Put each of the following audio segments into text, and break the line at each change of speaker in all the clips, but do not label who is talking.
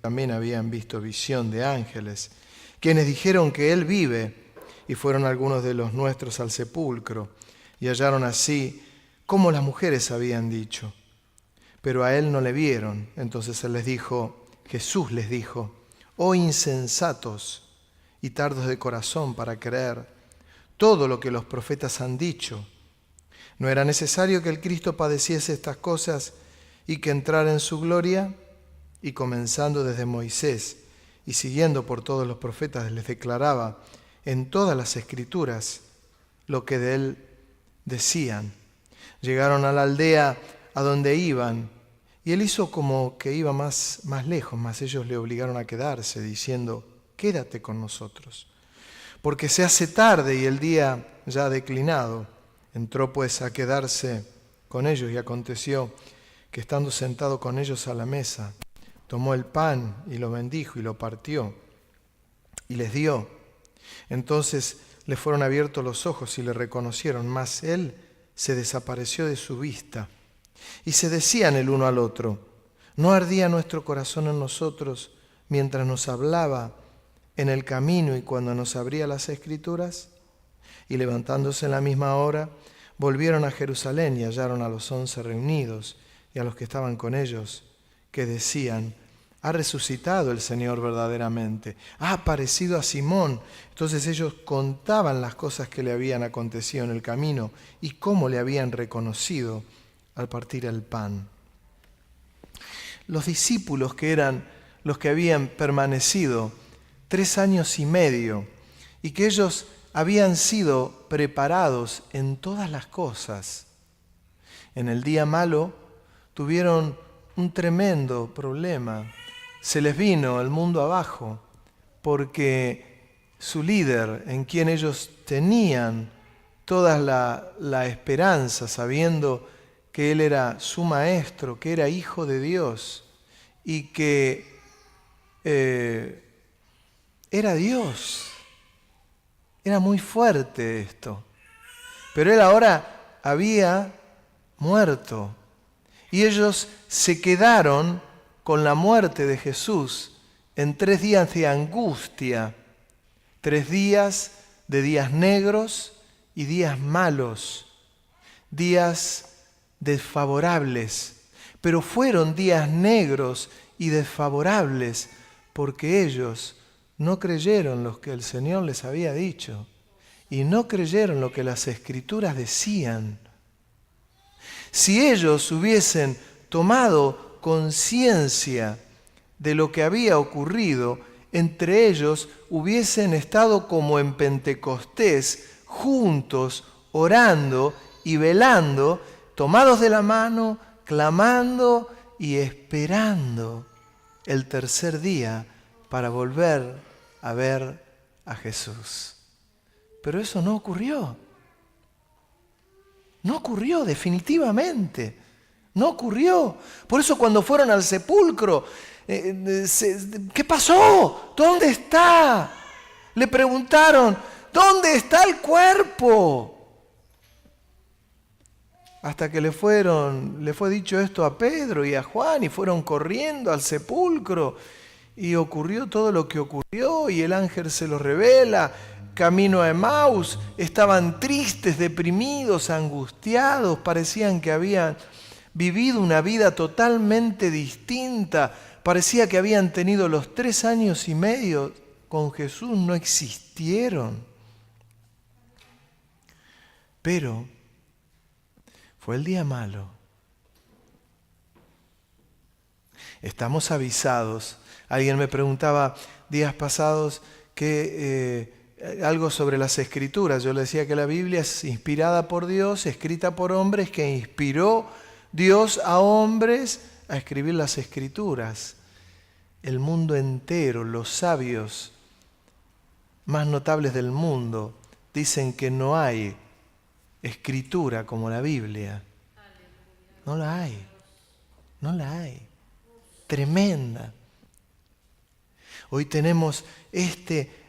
también habían visto visión de ángeles, quienes dijeron que Él vive, y fueron algunos de los nuestros al sepulcro, y hallaron así como las mujeres habían dicho. Pero a Él no le vieron. Entonces Jesús les dijo, oh insensatos y tardos de corazón para creer todo lo que los profetas han dicho. ¿No era necesario que el Cristo padeciese estas cosas y que entrara en su gloria? Y comenzando desde Moisés y siguiendo por todos los profetas, les declaraba en todas las Escrituras lo que de Él decían. Llegaron a la aldea a donde iban, y Él hizo como que iba más lejos, mas ellos le obligaron a quedarse, diciendo, quédate con nosotros, porque se hace tarde y el día ya ha declinado. Entró pues a quedarse con ellos, y aconteció que estando sentado con ellos a la mesa, tomó el pan y lo bendijo y lo partió y les dio. Entonces le fueron abiertos los ojos y le reconocieron, mas Él se desapareció de su vista. Y se decían el uno al otro, ¿no ardía nuestro corazón en nosotros mientras nos hablaba en el camino y cuando nos abría las Escrituras? Y levantándose en la misma hora, volvieron a Jerusalén y hallaron a los 11 reunidos y a los que estaban con ellos, que decían, ha resucitado el Señor verdaderamente, ha aparecido a Simón. Entonces ellos contaban las cosas que le habían acontecido en el camino y cómo le habían reconocido al partir el pan. Los discípulos, que eran los que habían permanecido 3 años y medio y que ellos habían sido preparados en todas las cosas, en el día malo tuvieron un tremendo problema. Se les vino el mundo abajo porque su líder, en quien ellos tenían toda la esperanza, sabiendo que Él era su maestro, que era hijo de Dios y que era Dios. Era muy fuerte esto. Pero Él ahora había muerto y ellos se quedaron con la muerte de Jesús en 3 días de angustia, 3 días de días negros y días malos, días desfavorables. Pero fueron días negros y desfavorables porque ellos no creyeron lo que el Señor les había dicho y no creyeron lo que las Escrituras decían. Si ellos hubiesen tomado conciencia de lo que había ocurrido, entre ellos hubiesen estado como en Pentecostés, juntos, orando y velando, tomados de la mano, clamando y esperando el tercer día para volver a ver a Jesús. Pero eso no ocurrió. No ocurrió definitivamente. No ocurrió. Por eso cuando fueron al sepulcro, ¿qué pasó? ¿Dónde está? Le preguntaron, ¿dónde está el cuerpo? Hasta que le fue dicho esto a Pedro y a Juan y fueron corriendo al sepulcro y ocurrió todo lo que ocurrió y el ángel se los revela. Camino a Emaús, estaban tristes, deprimidos, angustiados, parecían que habían vivido una vida totalmente distinta, parecía que habían tenido los 3 años y medio con Jesús, no existieron. Pero fue el día malo. Estamos avisados. Alguien me preguntaba días pasados algo sobre las Escrituras. Yo le decía que la Biblia es inspirada por Dios, escrita por hombres, que inspiró Dios a hombres a escribir las Escrituras. El mundo entero, los sabios más notables del mundo, dicen que no hay escritura como la Biblia. No la hay. No la hay. Tremenda. Hoy tenemos este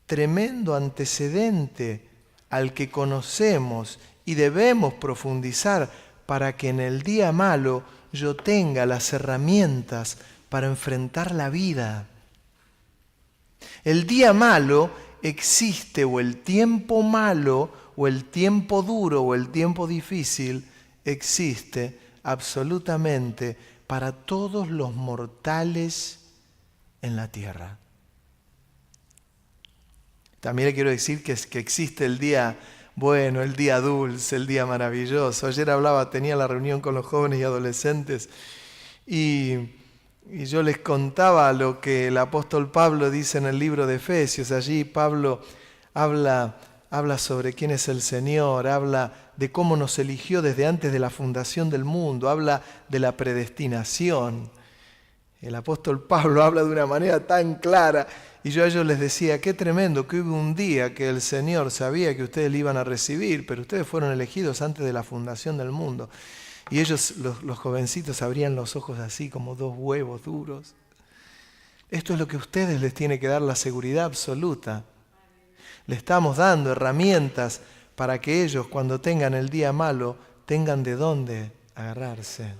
tremendo antecedente al que conocemos y debemos profundizar para que en el día malo yo tenga las herramientas para enfrentar la vida. El día malo existe, o el tiempo malo, o el tiempo duro, o el tiempo difícil, existe absolutamente para todos los mortales en la tierra. También le quiero decir que existe el día bueno, el día dulce, el día maravilloso. Ayer tenía la reunión con los jóvenes y adolescentes y yo les contaba lo que el apóstol Pablo dice en el libro de Efesios. Allí Pablo habla sobre quién es el Señor, habla de cómo nos eligió desde antes de la fundación del mundo, habla de la predestinación. El apóstol Pablo habla de una manera tan clara. Y yo a ellos les decía, qué tremendo que hubo un día que el Señor sabía que ustedes le iban a recibir, pero ustedes fueron elegidos antes de la fundación del mundo. Y ellos, los jovencitos, abrían los ojos así como dos huevos duros. Esto es lo que a ustedes les tiene que dar la seguridad absoluta. Le estamos dando herramientas para que ellos, cuando tengan el día malo, tengan de dónde agarrarse.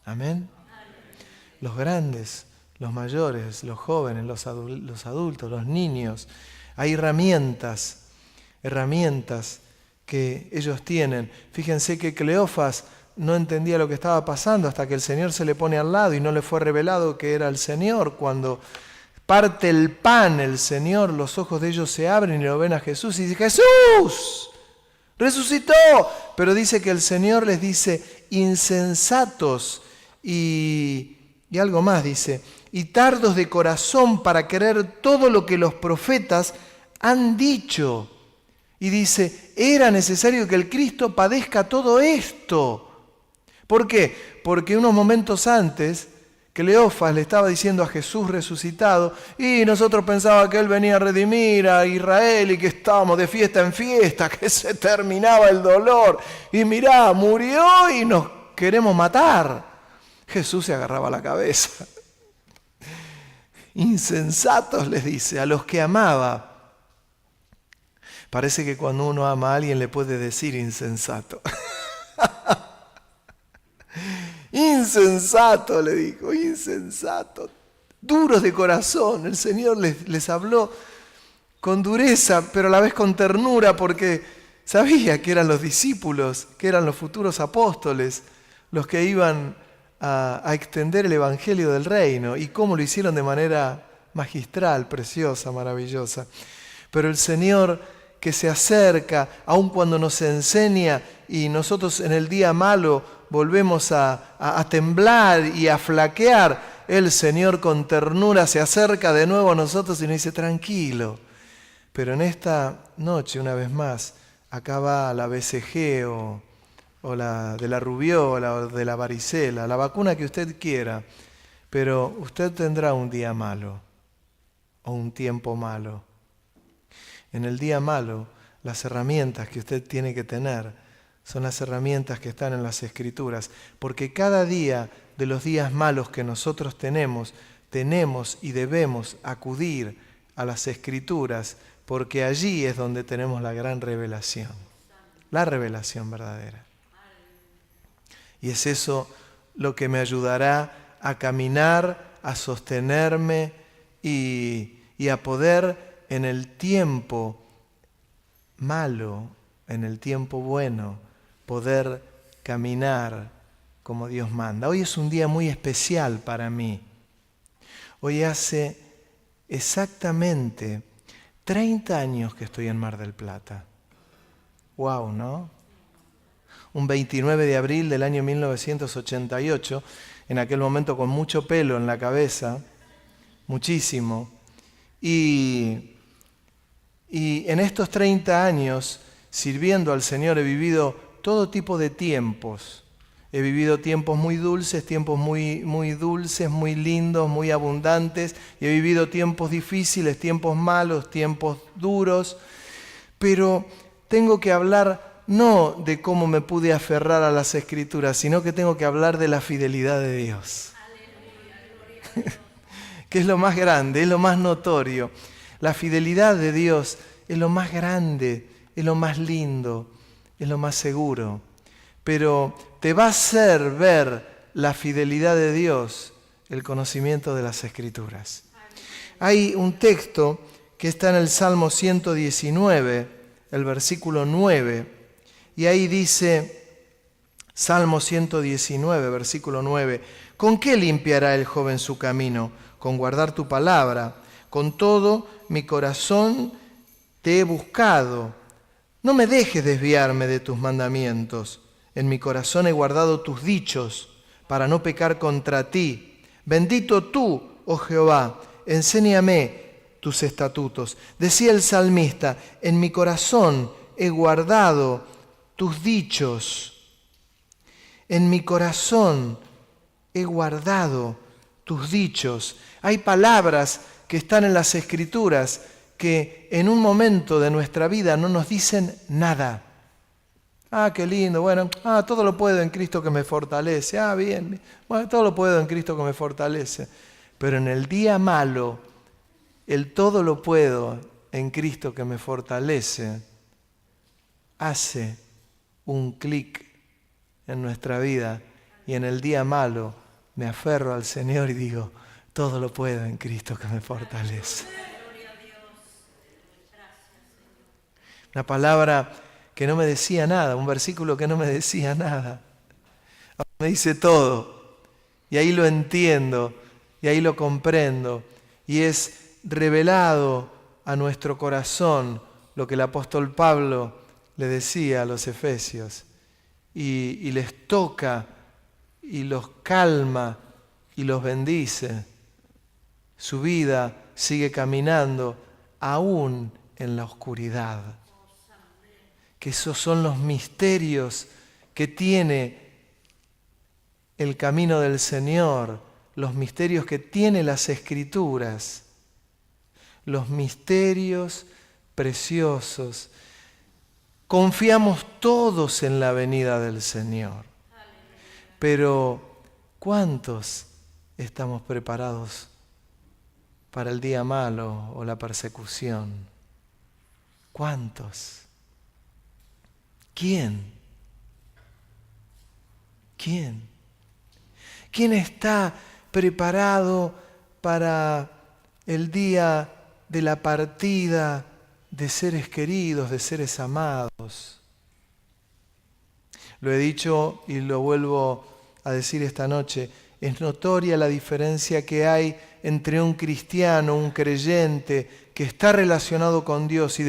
Amén. Los grandes, los mayores, los jóvenes, los adultos, los niños. Hay herramientas que ellos tienen. Fíjense que Cleofas no entendía lo que estaba pasando hasta que el Señor se le pone al lado y no le fue revelado que era el Señor. Cuando parte el pan el Señor, los ojos de ellos se abren y lo ven a Jesús y dice, ¡Jesús! ¡Resucitó! Pero dice que el Señor les dice, insensatos y algo más dice, y tardos de corazón para querer todo lo que los profetas han dicho. Y dice, era necesario que el Cristo padezca todo esto. ¿Por qué? Porque unos momentos antes, Cleofas le estaba diciendo a Jesús resucitado, y nosotros pensábamos que Él venía a redimir a Israel y que estábamos de fiesta en fiesta, que se terminaba el dolor. Y mirá, murió y nos queremos matar. Jesús se agarraba la cabeza. Insensatos, les dice, a los que amaba. Parece que cuando uno ama a alguien le puede decir insensato. Insensato, le dijo, insensato. Duros de corazón. El Señor les habló con dureza, pero a la vez con ternura, porque sabía que eran los discípulos, que eran los futuros apóstoles, los que iban a extender el evangelio del reino, y cómo lo hicieron de manera magistral, preciosa, maravillosa. Pero el Señor que se acerca, aun cuando nos enseña y nosotros en el día malo volvemos a temblar y a flaquear, el Señor con ternura se acerca de nuevo a nosotros y nos dice, tranquilo. Pero en esta noche, una vez más, acá va la BCG o la de la rubiola o de la varicela, la vacuna que usted quiera, pero usted tendrá un día malo o un tiempo malo. En el día malo, las herramientas que usted tiene que tener son las herramientas que están en las Escrituras, porque cada día de los días malos que nosotros tenemos y debemos acudir a las Escrituras, porque allí es donde tenemos la gran revelación, la revelación verdadera. Y es eso lo que me ayudará a caminar, a sostenerme y a poder en el tiempo malo, en el tiempo bueno, poder caminar como Dios manda. Hoy es un día muy especial para mí. Hoy hace exactamente 30 años que estoy en Mar del Plata. ¡Wow!, ¿no? Un 29 de abril del año 1988, en aquel momento con mucho pelo en la cabeza, muchísimo. Y en estos 30 años, sirviendo al Señor, he vivido todo tipo de tiempos. He vivido tiempos muy dulces, tiempos muy dulces, muy lindos, muy abundantes. Y he vivido tiempos difíciles, tiempos malos, tiempos duros. Pero tengo que hablar no de cómo me pude aferrar a las Escrituras, sino que tengo que hablar de la fidelidad de Dios. Que es lo más grande, es lo más notorio. La fidelidad de Dios es lo más grande, es lo más lindo, es lo más seguro. Pero te va a hacer ver la fidelidad de Dios el conocimiento de las Escrituras. Hay un texto que está en el Salmo 119, el versículo 9, y ahí dice, Salmo 119, versículo 9, ¿con qué limpiará el joven su camino? Con guardar tu palabra. Con todo mi corazón te he buscado. No me dejes desviarme de tus mandamientos. En mi corazón he guardado tus dichos para no pecar contra ti. Bendito tú, oh Jehová, enséñame tus estatutos. Decía el salmista, en mi corazón he guardado tus dichos. En mi corazón he guardado tus dichos. Hay palabras que están en las Escrituras que en un momento de nuestra vida no nos dicen nada. Ah, qué lindo, bueno, todo lo puedo en Cristo que me fortalece. Bien, bueno, todo lo puedo en Cristo que me fortalece. Pero en el día malo, el todo lo puedo en Cristo que me fortalece, hace un clic en nuestra vida y en el día malo me aferro al Señor y digo, todo lo puedo en Cristo que me fortalece. Una palabra que no me decía nada, un versículo que no me decía nada. Ahora me dice todo y ahí lo entiendo y ahí lo comprendo y es revelado a nuestro corazón lo que el apóstol Pablo le decía a los efesios y les toca y los calma y los bendice. Su vida sigue caminando aún en la oscuridad. Que esos son los misterios que tiene el camino del Señor, los misterios que tiene las Escrituras, los misterios preciosos. Confiamos todos en la venida del Señor, pero ¿cuántos estamos preparados para el día malo o la persecución? ¿Cuántos? ¿Quién? ¿Quién? ¿Quién está preparado para el día de la partida de seres queridos, de seres amados? Lo he dicho y lo vuelvo a decir esta noche. Es notoria la diferencia que hay entre un cristiano, un creyente que está relacionado con Dios y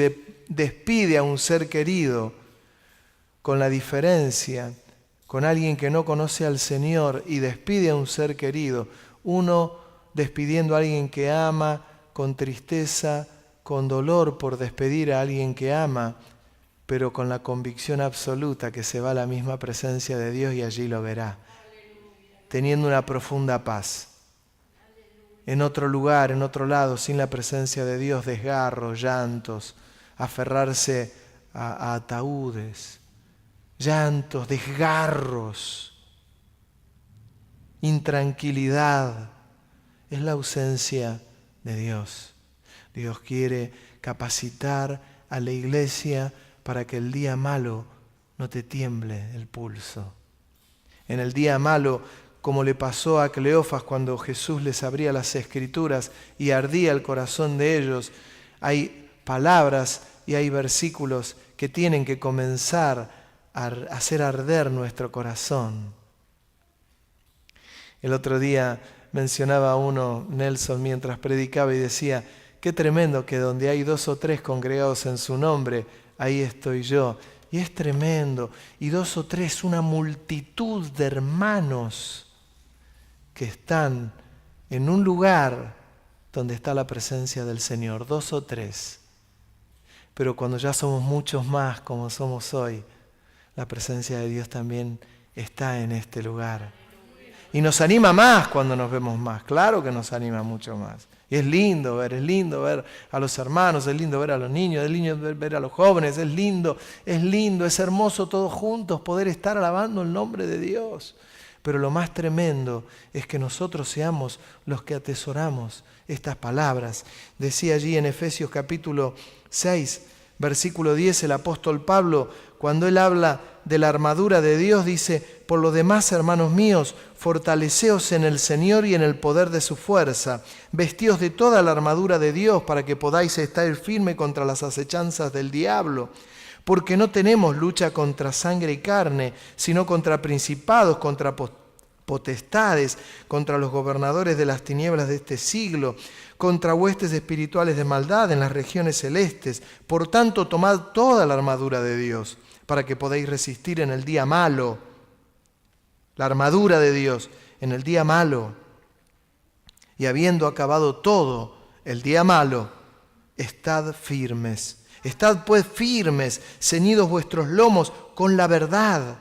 despide a un ser querido, con la diferencia con alguien que no conoce al Señor y despide a un ser querido. Uno despidiendo a alguien que ama, con tristeza, con dolor por despedir a alguien que ama, pero con la convicción absoluta que se va a la misma presencia de Dios y allí lo verá, teniendo una profunda paz. En otro lugar, en otro lado, sin la presencia de Dios, desgarros, llantos, aferrarse a ataúdes, llantos, desgarros, intranquilidad. Es la ausencia de Dios. Dios quiere capacitar a la iglesia para que el día malo no te tiemble el pulso. En el día malo, como le pasó a Cleofas cuando Jesús les abría las Escrituras y ardía el corazón de ellos, hay palabras y hay versículos que tienen que comenzar a hacer arder nuestro corazón. El otro día mencionaba uno, Nelson, mientras predicaba y decía, qué tremendo que donde hay 2 o 3 congregados en su nombre, ahí estoy yo. Y es tremendo. Y 2 o 3, una multitud de hermanos que están en un lugar donde está la presencia del Señor. 2 o 3. Pero cuando ya somos muchos más como somos hoy, la presencia de Dios también está en este lugar. Y nos anima más cuando nos vemos más. Claro que nos anima mucho más. Y es lindo ver a los hermanos, es lindo ver a los niños, es lindo ver a los jóvenes, es lindo, es hermoso todos juntos poder estar alabando el nombre de Dios. Pero lo más tremendo es que nosotros seamos los que atesoramos estas palabras. Decía allí en Efesios capítulo 6, versículo 10, el apóstol Pablo, cuando él habla de la armadura de Dios, dice: por lo demás, hermanos míos, fortaleceos en el Señor y en el poder de su fuerza. Vestíos de toda la armadura de Dios para que podáis estar firme contra las acechanzas del diablo. Porque no tenemos lucha contra sangre y carne, sino contra principados, contra potestades, contra los gobernadores de las tinieblas de este siglo, contra huestes espirituales de maldad en las regiones celestes. Por tanto, tomad toda la armadura de Dios, para que podáis resistir en el día malo. La armadura de Dios en el día malo. Y habiendo acabado todo el día malo, estad firmes. Estad pues firmes, ceñidos vuestros lomos con la verdad,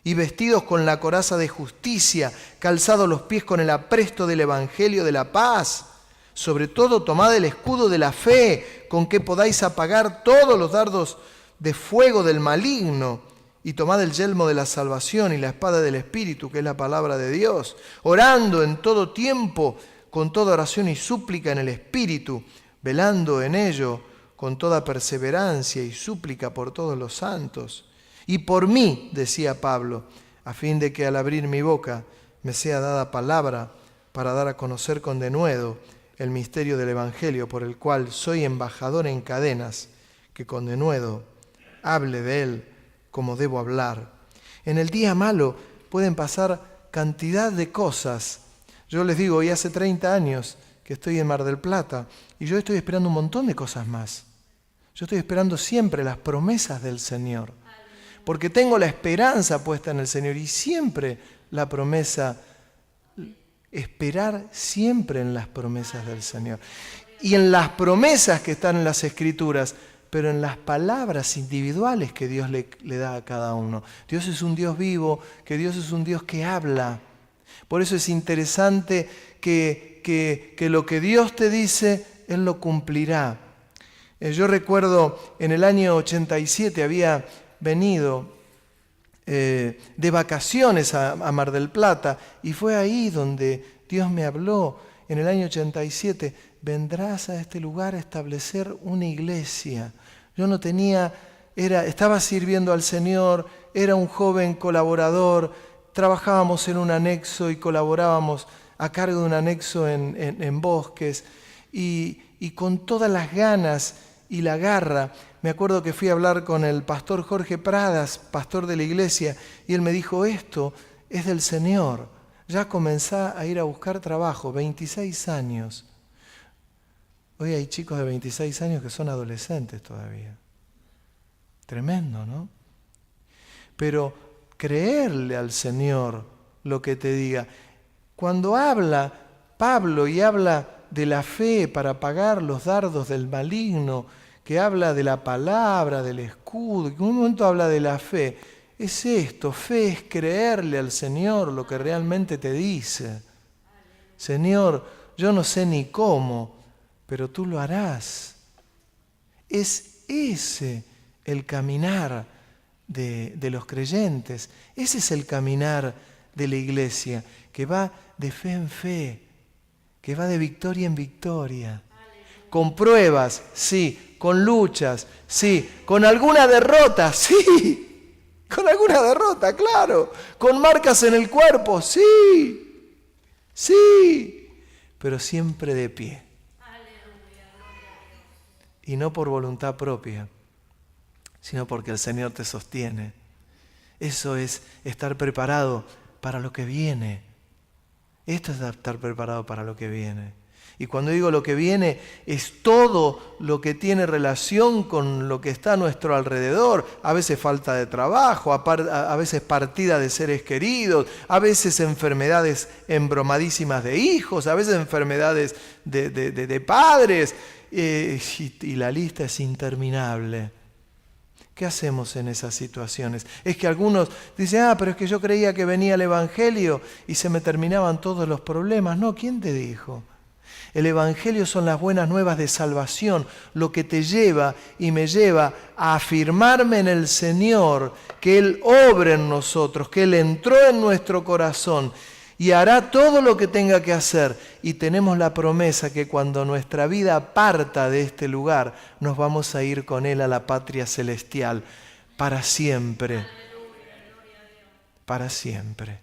y vestidos con la coraza de justicia, calzados los pies con el apresto del evangelio de la paz. Sobre todo tomad el escudo de la fe, con que podáis apagar todos los dardos de fuego del maligno, y tomad el yelmo de la salvación y la espada del Espíritu, que es la palabra de Dios, orando en todo tiempo, con toda oración y súplica en el Espíritu, velando en ello con toda perseverancia y súplica por todos los santos. Y por mí, decía Pablo, a fin de que al abrir mi boca me sea dada palabra para dar a conocer con denuedo el misterio del Evangelio, por el cual soy embajador en cadenas, que con denuedo hable de él como debo hablar. En el día malo pueden pasar cantidad de cosas. Yo les digo, hoy hace 30 años que estoy en Mar del Plata, y yo estoy esperando un montón de cosas más. Yo estoy esperando siempre las promesas del Señor, porque tengo la esperanza puesta en el Señor, y siempre la promesa, esperar siempre en las promesas del Señor. Y en las promesas que están en las Escrituras, pero en las palabras individuales que Dios le da a cada uno. Dios es un Dios vivo, que Dios es un Dios que habla. Por eso es interesante que lo que Dios te dice, Él lo cumplirá. Yo recuerdo en el año 87 había venido de vacaciones a Mar del Plata, y fue ahí donde Dios me habló en el año 87: vendrás a este lugar a establecer una iglesia. Yo no tenía, estaba sirviendo al Señor, era un joven colaborador, trabajábamos en un anexo y colaborábamos a cargo de un anexo en Bosques, y con todas las ganas y la garra. Me acuerdo que fui a hablar con el pastor Jorge Pradas, pastor de la iglesia, y él me dijo: esto es del Señor, ya comenzá a ir a buscar trabajo. 26 años. Hoy hay chicos de 26 años que son adolescentes todavía. Tremendo, ¿no? Pero creerle al Señor lo que te diga. Cuando habla Pablo y habla de la fe para apagar los dardos del maligno, que habla de la palabra, del escudo, que en un momento habla de la fe, es esto: fe es creerle al Señor lo que realmente te dice. Señor, yo no sé ni cómo, pero tú lo harás. Es ese el caminar de los creyentes, ese es el caminar de la iglesia, que va de fe en fe, que va de victoria en victoria, con pruebas, sí, con luchas, sí, con alguna derrota, sí, con alguna derrota, claro, con marcas en el cuerpo, sí, sí, pero siempre de pie. Y no por voluntad propia, sino porque el Señor te sostiene. Eso es estar preparado para lo que viene. Esto es estar preparado para lo que viene. Y cuando digo lo que viene, es todo lo que tiene relación con lo que está a nuestro alrededor. A veces falta de trabajo, a veces partida de seres queridos, a veces enfermedades embromadísimas de hijos, a veces enfermedades de padres. Y la lista es interminable. ¿Qué hacemos en esas situaciones? Es que algunos dicen: pero es que yo creía que venía el Evangelio y se me terminaban todos los problemas. No, ¿quién te dijo? El Evangelio son las buenas nuevas de salvación, lo que te lleva y me lleva a afirmarme en el Señor, que Él obra en nosotros, que Él entró en nuestro corazón y hará todo lo que tenga que hacer. Y tenemos la promesa que cuando nuestra vida parta de este lugar, nos vamos a ir con Él a la patria celestial para siempre. para siempre.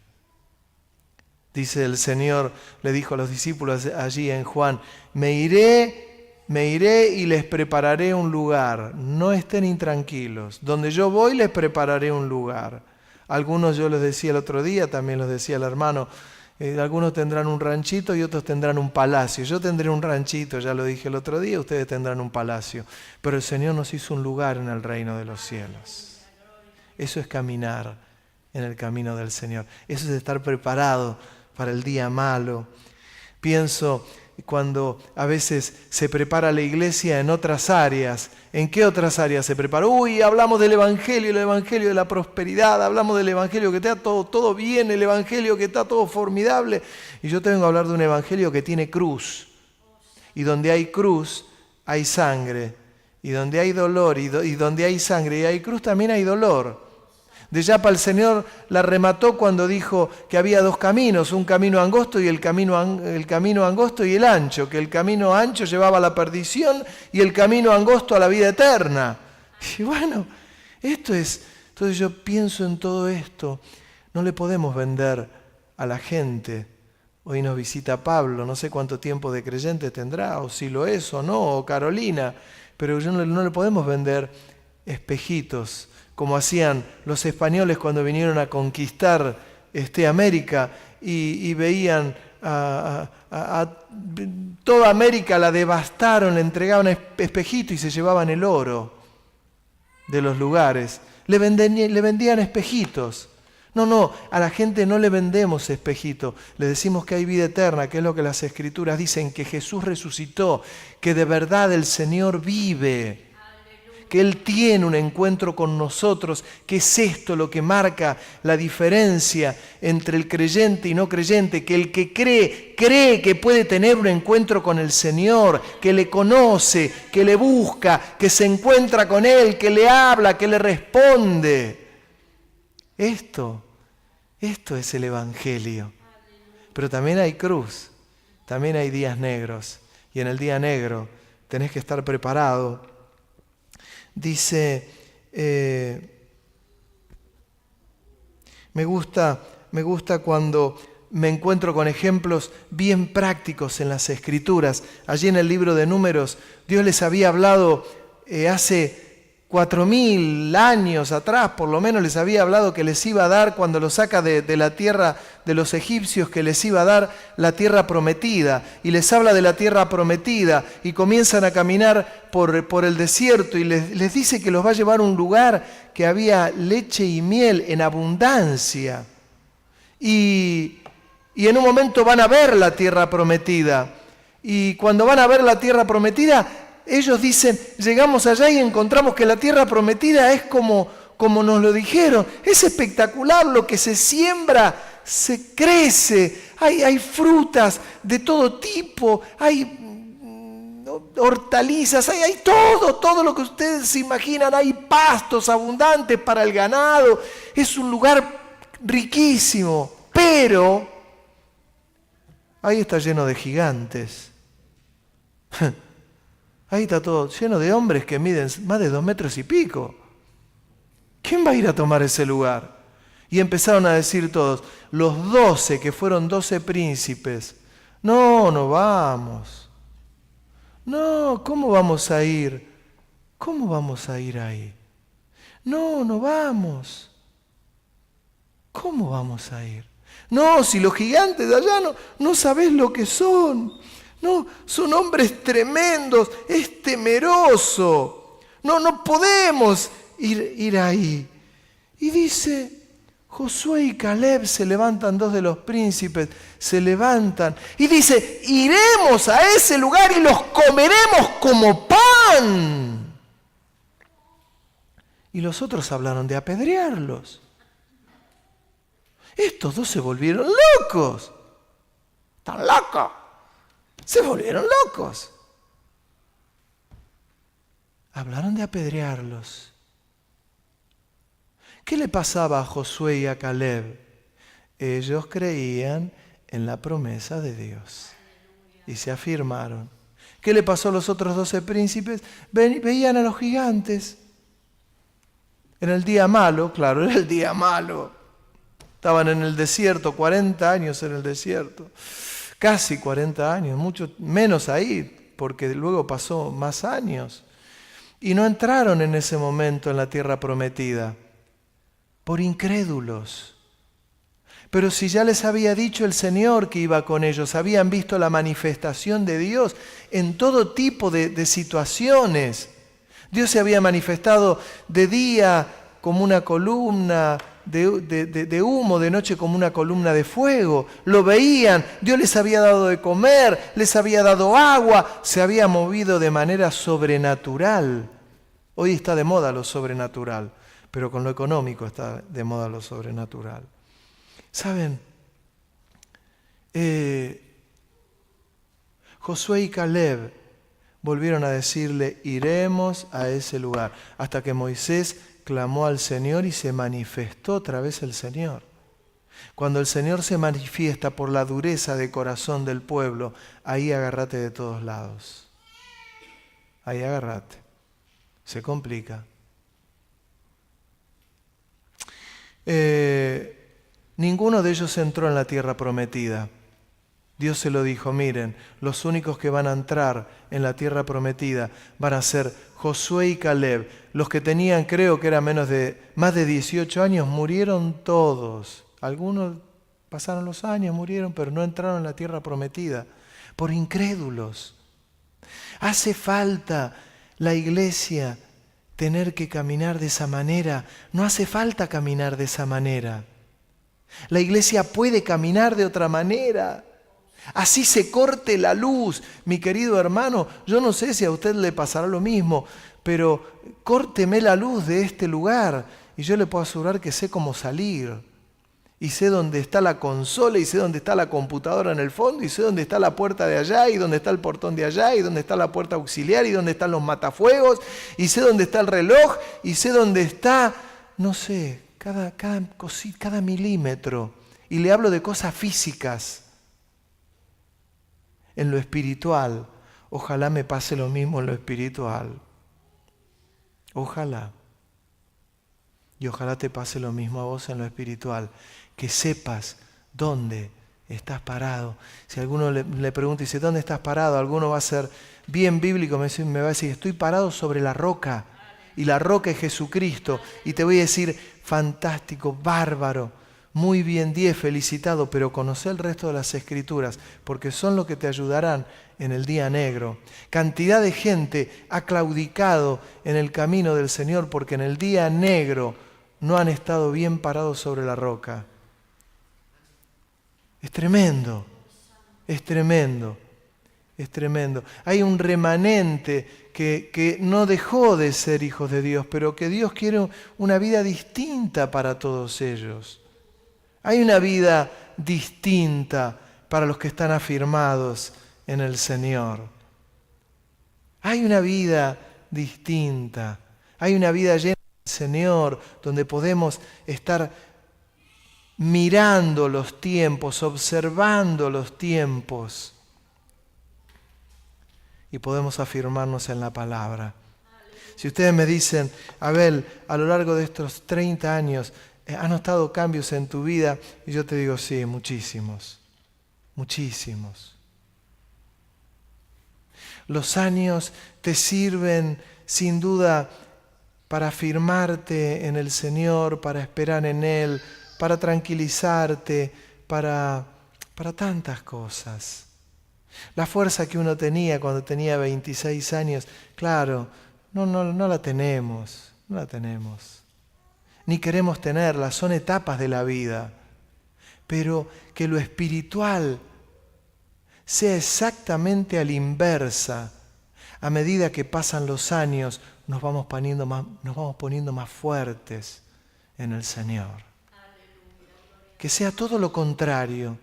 Dice el Señor, le dijo a los discípulos allí en Juan, me iré y les prepararé un lugar. No estén intranquilos. Donde yo voy les prepararé un lugar. Algunos, yo les decía el otro día, también los decía el hermano, algunos tendrán un ranchito y otros tendrán un palacio. Yo tendré un ranchito, ya lo dije el otro día, ustedes tendrán un palacio. Pero el Señor nos hizo un lugar en el reino de los cielos. Eso es caminar en el camino del Señor. Eso es estar preparado para el día malo. Pienso cuando a veces se prepara la iglesia en otras áreas. ¿En qué otras áreas se prepara? Hablamos del Evangelio de la prosperidad, hablamos del Evangelio que está todo bien, el Evangelio que está todo formidable. Y yo tengo que hablar de un Evangelio que tiene cruz. Y donde hay cruz, hay sangre. Y donde hay dolor, y donde hay sangre y hay cruz, también hay dolor. De Yapa el Señor la remató cuando dijo que había dos caminos, un camino angosto y el camino angosto y el ancho, que el camino ancho llevaba a la perdición y el camino angosto a la vida eterna. Y bueno, entonces yo pienso en todo esto, no le podemos vender a la gente. Hoy nos visita Pablo, no sé cuánto tiempo de creyente tendrá, o si lo es o no, o Carolina, pero no le podemos vender espejitos, como hacían los españoles cuando vinieron a conquistar América y veían a toda América, la devastaron, le entregaban espejitos y se llevaban el oro de los lugares. Le vendían espejitos. No, a la gente no le vendemos espejitos, le decimos que hay vida eterna, que es lo que las Escrituras dicen, que Jesús resucitó, que de verdad el Señor vive, que Él tiene un encuentro con nosotros, que es esto lo que marca la diferencia entre el creyente y no creyente, que el que cree que puede tener un encuentro con el Señor, que le conoce, que le busca, que se encuentra con Él, que le habla, que le responde. Esto es el Evangelio. Pero también hay cruz, también hay días negros, y en el día negro tenés que estar preparado. Dice, me gusta cuando me encuentro con ejemplos bien prácticos en las Escrituras. Allí en el libro de Números, Dios les había hablado hace 4.000 años atrás, por lo menos les había hablado que les iba a dar, cuando los saca de la tierra de los egipcios, que les iba a dar la tierra prometida. Y les habla de la tierra prometida y comienzan a caminar por el desierto y les dice que los va a llevar a un lugar que había leche y miel en abundancia. Y en un momento van a ver la tierra prometida. Y cuando van a ver la tierra prometida, ellos dicen, llegamos allá y encontramos que la tierra prometida es como nos lo dijeron. Es espectacular lo que se siembra, se crece, hay frutas de todo tipo, hay hortalizas, hay todo lo que ustedes se imaginan, hay pastos abundantes para el ganado, es un lugar riquísimo, pero ahí está lleno de gigantes. Ahí está todo lleno de hombres que miden más de 2 metros y pico. ¿Quién va a ir a tomar ese lugar? Y empezaron a decir todos, los 12, que fueron 12 príncipes, no vamos. No, ¿cómo vamos a ir? ¿Cómo vamos a ir ahí? No vamos. ¿Cómo vamos a ir? No, si los gigantes de allá no sabés lo que son. No, son hombres tremendos, es temeroso. No podemos ir ahí. Y dice, Josué y Caleb se levantan, 2 de los príncipes, se levantan. Y dice, iremos a ese lugar y los comeremos como pan. Y los otros hablaron de apedrearlos. Estos 2 se volvieron locos. ¡Están locos! Se volvieron locos. Hablaron de apedrearlos. ¿Qué le pasaba a Josué y a Caleb? Ellos creían en la promesa de Dios y se afirmaron. ¿Qué le pasó a los otros 12 príncipes? Veían a los gigantes. En el día malo, claro, era el día malo. Estaban en el desierto, 40 años en el desierto. Casi 40 años, mucho menos ahí, porque luego pasó más años. Y no entraron en ese momento en la tierra prometida, por incrédulos. Pero si ya les había dicho el Señor que iba con ellos, habían visto la manifestación de Dios en todo tipo de situaciones. Dios se había manifestado de día como una columna de humo, de noche como una columna de fuego. Lo veían, Dios les había dado de comer, les había dado agua, se había movido de manera sobrenatural. Hoy está de moda lo sobrenatural, pero con lo económico está de moda lo sobrenatural. ¿Saben? Josué y Caleb volvieron a decirle, iremos a ese lugar, hasta que Moisés clamó al Señor y se manifestó otra vez el Señor. Cuando el Señor se manifiesta por la dureza de corazón del pueblo, ahí agárrate de todos lados. Ahí agárrate. Se complica. Ninguno de ellos entró en la tierra prometida. Dios se lo dijo, miren, los únicos que van a entrar en la tierra prometida van a ser Josué y Caleb. Los que tenían, creo que era más de 18 años, murieron todos. Algunos pasaron los años, murieron, pero no entraron en la tierra prometida, por incrédulos. Hace falta la iglesia tener que caminar de esa manera. No hace falta caminar de esa manera. La iglesia puede caminar de otra manera. Así se corte la luz, mi querido hermano. Yo no sé si a usted le pasará lo mismo, pero córteme la luz de este lugar y yo le puedo asegurar que sé cómo salir. Y sé dónde está la consola, y sé dónde está la computadora en el fondo, y sé dónde está la puerta de allá, y dónde está el portón de allá, y dónde está la puerta auxiliar, y dónde están los matafuegos, y sé dónde está el reloj, y sé dónde está, no sé, cada cosita, cada milímetro. Y le hablo de cosas físicas. En lo espiritual, ojalá me pase lo mismo en lo espiritual. Ojalá. Y ojalá te pase lo mismo a vos en lo espiritual. Que sepas dónde estás parado. Si alguno le pregunta y dice, ¿dónde estás parado? Alguno va a ser bien bíblico, me va a decir, estoy parado sobre la roca. Y la roca es Jesucristo. Y te voy a decir, fantástico, bárbaro, muy bien, 10, felicitado, pero conoce el resto de las Escrituras, porque son lo que te ayudarán en el día negro. Cantidad de gente ha claudicado en el camino del Señor, porque en el día negro no han estado bien parados sobre la roca. Es tremendo, es tremendo, es tremendo. Hay un remanente que no dejó de ser hijos de Dios, pero que Dios quiere una vida distinta para todos ellos. Hay una vida distinta para los que están afirmados en el Señor. Hay una vida distinta. Hay una vida llena del Señor, donde podemos estar mirando los tiempos, observando los tiempos. Y podemos afirmarnos en la palabra. Si ustedes me dicen, Abel, a lo largo de estos 30 años, ¿han notado cambios en tu vida? Y yo te digo, sí, muchísimos, muchísimos. Los años te sirven sin duda para afirmarte en el Señor, para esperar en Él, para tranquilizarte, para tantas cosas. La fuerza que uno tenía cuando tenía 26 años, claro, no la tenemos, no la tenemos. Ni queremos tenerla, son etapas de la vida. Pero que lo espiritual sea exactamente a la inversa. A medida que pasan los años, nos vamos poniendo más fuertes en el Señor. Que sea todo lo contrario.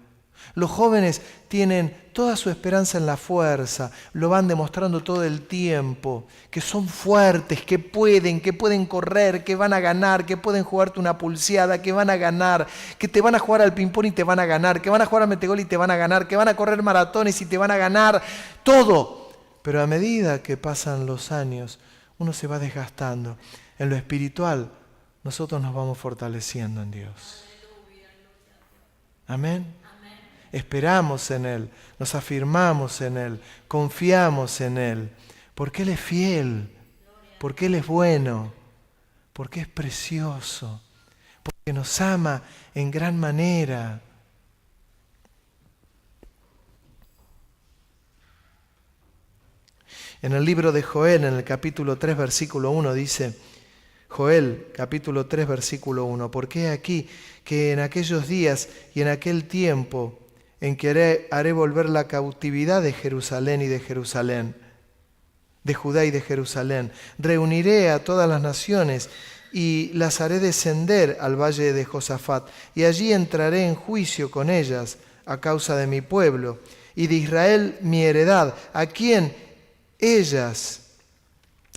Los jóvenes tienen toda su esperanza en la fuerza, lo van demostrando todo el tiempo, que son fuertes, que pueden correr, que van a ganar, que pueden jugarte una pulseada, que van a ganar, que te van a jugar al ping-pong y te van a ganar, que van a jugar al metegol y te van a ganar, que van a correr maratones y te van a ganar, todo. Pero a medida que pasan los años, uno se va desgastando. En lo espiritual, nosotros nos vamos fortaleciendo en Dios. Amén. Esperamos en Él, nos afirmamos en Él, confiamos en Él, porque Él es fiel, porque Él es bueno, porque es precioso, porque nos ama en gran manera. En el libro de Joel, en el capítulo 3, versículo 1, dice, Joel, capítulo 3, versículo 1, porque he aquí que en aquellos días y en aquel tiempo en que haré volver la cautividad de Jerusalén y de Jerusalén, de Judá y de Jerusalén, reuniré a todas las naciones y las haré descender al valle de Josafat, y allí entraré en juicio con ellas a causa de mi pueblo y de Israel mi heredad, a quien ellas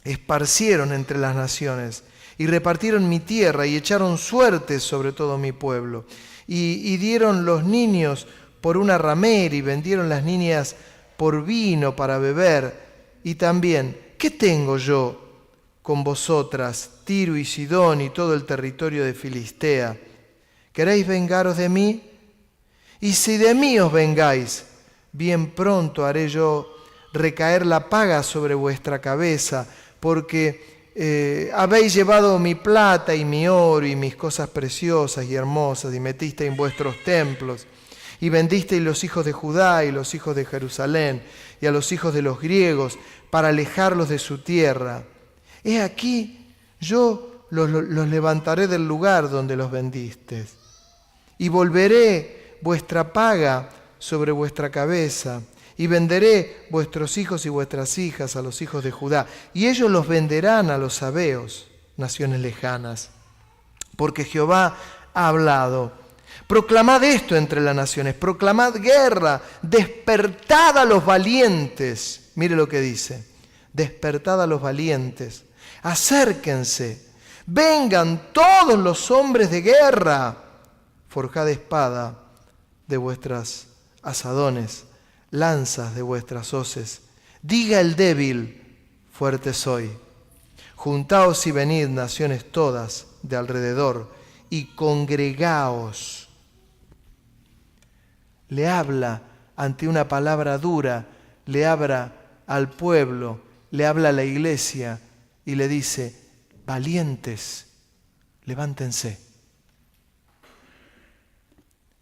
esparcieron entre las naciones y repartieron mi tierra y echaron suertes sobre todo mi pueblo. Y dieron los niños por una ramera y vendieron las niñas por vino para beber. Y también, ¿qué tengo yo con vosotras, Tiro y Sidón y todo el territorio de Filistea? ¿Queréis vengaros de mí? Y si de mí os vengáis, bien pronto haré yo recaer la paga sobre vuestra cabeza, porque habéis llevado mi plata y mi oro y mis cosas preciosas y hermosas, y metisteis en vuestros templos, y vendisteis los hijos de Judá y los hijos de Jerusalén, y a los hijos de los griegos, para alejarlos de su tierra. He aquí, yo los levantaré del lugar donde los vendisteis, y volveré vuestra paga sobre vuestra cabeza, y venderé vuestros hijos y vuestras hijas a los hijos de Judá, y ellos los venderán a los sabeos, naciones lejanas. Porque Jehová ha hablado. Proclamad esto entre las naciones, proclamad guerra, despertad a los valientes. Mire lo que dice, despertad a los valientes, acérquense, vengan todos los hombres de guerra, forjad espada de vuestras asadones, lanzas de vuestras hoces. Diga el débil, fuerte soy. Juntaos y venid, naciones todas de alrededor, y congregaos. Le habla ante una palabra dura, le habla al pueblo, le habla a la iglesia y le dice, valientes, levántense.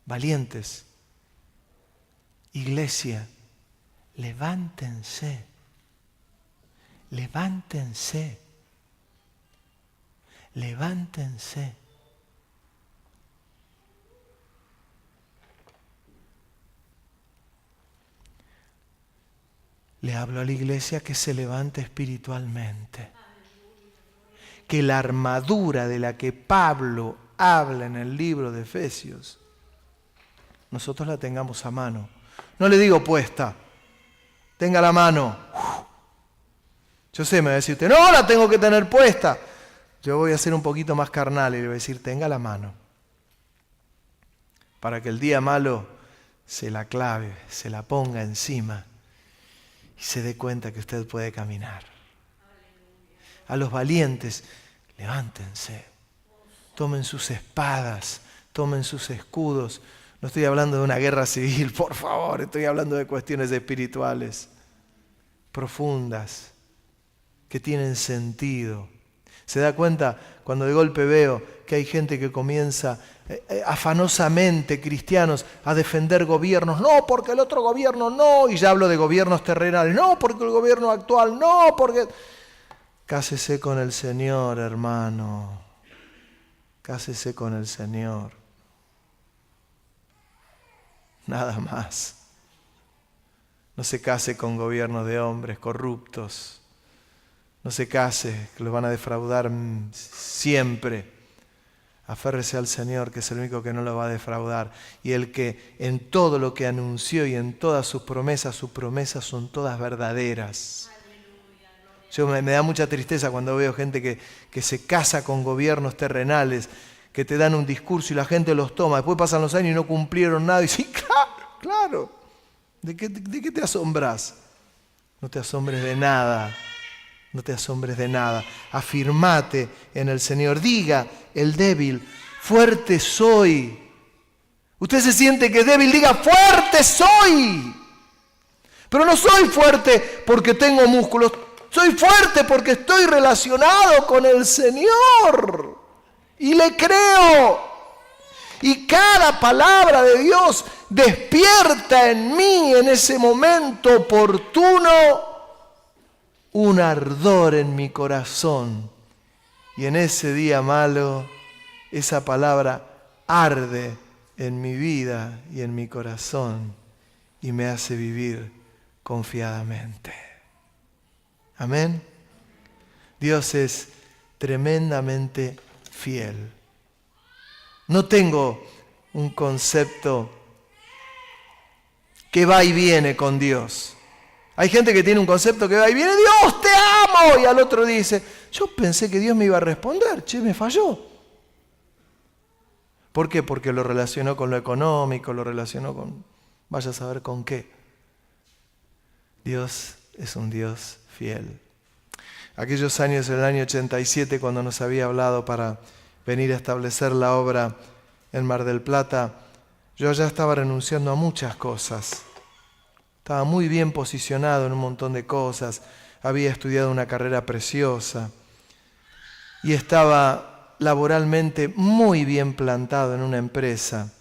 Valientes. Iglesia, levántense, levántense, levántense. Le hablo a la iglesia que se levante espiritualmente, que la armadura de la que Pablo habla en el libro de Efesios, nosotros la tengamos a mano. No le digo puesta, tenga la mano. Yo sé, me va a decir usted, no, la tengo que tener puesta. Yo voy a ser un poquito más carnal y le voy a decir, tenga la mano. Para que el día malo se la clave, se la ponga encima y se dé cuenta que usted puede caminar. A los valientes, levántense, tomen sus espadas, tomen sus escudos. No estoy hablando de una guerra civil, por favor, estoy hablando de cuestiones espirituales, profundas, que tienen sentido. ¿Se da cuenta cuando de golpe veo que hay gente que comienza afanosamente, cristianos, a defender gobiernos? No, porque el otro gobierno no, y ya hablo de gobiernos terrenales, no, porque el gobierno actual no, porque... Cásese con el Señor, hermano, cásese con el Señor. Nada más. No se case con gobiernos de hombres corruptos. No se case, que los van a defraudar siempre. Aférrese al Señor, que es el único que no lo va a defraudar. Y el que en todo lo que anunció y en todas sus promesas son todas verdaderas. Yo me da mucha tristeza cuando veo gente que se casa con gobiernos terrenales, que te dan un discurso y la gente los toma. Después pasan los años y no cumplieron nada. Y sí, claro. ¿De qué te asombras? No te asombres de nada. No te asombres de nada. Afirmate en el Señor. Diga el débil, fuerte soy. Usted se siente que es débil, diga, fuerte soy. Pero no soy fuerte porque tengo músculos, soy fuerte porque estoy relacionado con el Señor. Y le creo. Y cada palabra de Dios despierta en mí en ese momento oportuno un ardor en mi corazón. Y en ese día malo, esa palabra arde en mi vida y en mi corazón y me hace vivir confiadamente. Amén. Dios es tremendamente fiel. No tengo un concepto que va y viene con Dios. Hay gente que tiene un concepto que va y viene, Dios te amo, y al otro dice, yo pensé que Dios me iba a responder, me falló. ¿Por qué? Porque lo relacionó con lo económico, lo relacionó con, vaya a saber con qué. Dios es un Dios fiel. Aquellos años, en el año 87, cuando nos había hablado para venir a establecer la obra en Mar del Plata, yo ya estaba renunciando a muchas cosas. Estaba muy bien posicionado en un montón de cosas. Había estudiado una carrera preciosa y estaba laboralmente muy bien plantado en una empresa.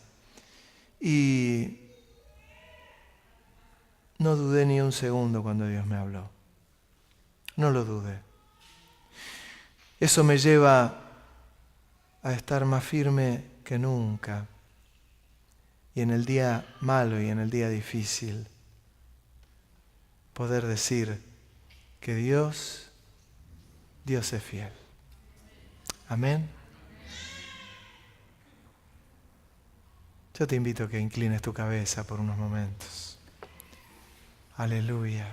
Y no dudé ni un segundo cuando Dios me habló. No lo dudé. Eso me lleva a estar más firme que nunca. Y en el día malo y en el día difícil, poder decir que Dios es fiel. Amén. Yo te invito a que inclines tu cabeza por unos momentos. Aleluya.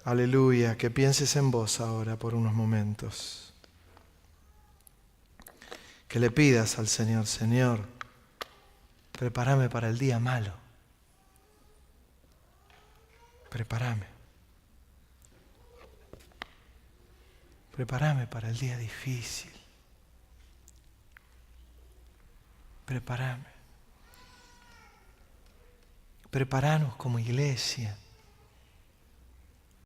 Aleluya. Que pienses en vos ahora por unos momentos. Que le pidas al Señor, Señor, prepárame para el día malo. Prepárame. Prepárame para el día difícil. Prepárame. Preparanos como iglesia